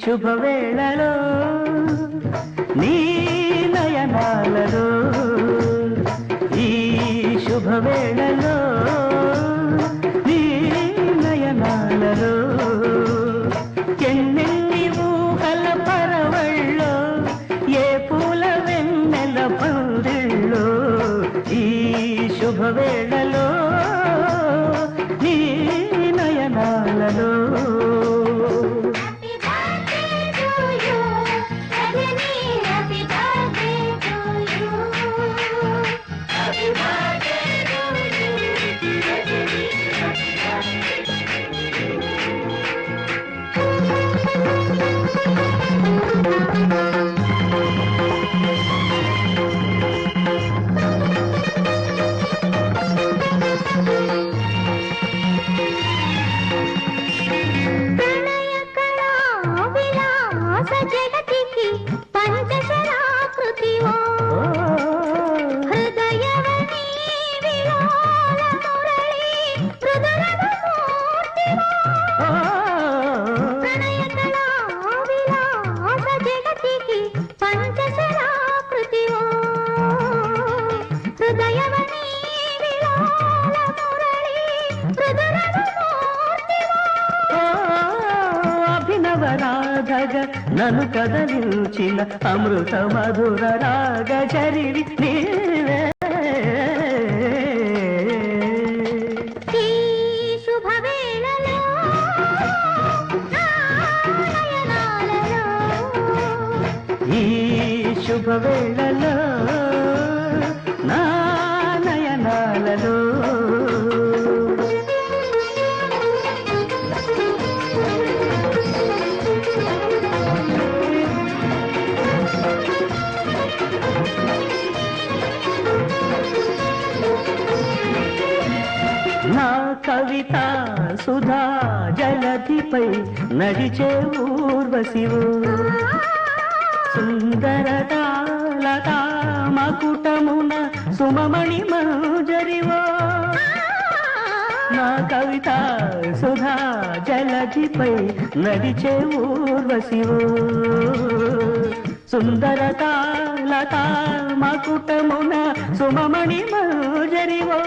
శుభవేళలో నీ నయనాలలో ఈ శుభవేళలో నీ నయనాలలో ఎన్నెన్ని ఊహల పరవళ్ళో ఏ పూల వెన్నెల పందిళ్ళో ఈ శుభవేళలో నీ నయనాలలో జగతికి పంచశరాకృతి హృదయవని విలాల మురళి హృదయమూర్తి ప్రణయకళా విలాస జగతికి పంచశరాకృతి హృదయవని విలాల మురళి హృదయమూర్తి అభినవరాధగ నన్ను కదలించిన అమృత మధుర రాగ చరివి నీవే ఈ శుభవేళలో నయనాలలో ఈ శుభవేళలో నా నయనాలలో నా కవిత సుధా జలధిపై నడిచే ఊర్వశివు సుందరతాలతా మకుటమున సుమమణి మంజరివో నా కవిత సుధా జలధిపై నడిచే ఊర్వశివు సుందరతాలతా మకుటమున సుమమణి మంజరివో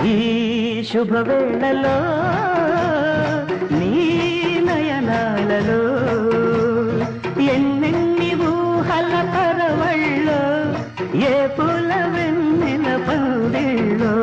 ఈ శుభవేళలో నీ నయనాలలో ఎన్నెన్ని ఊహల పరవళ్ళో ఏ పూల వెన్నెల పందిళ్ళో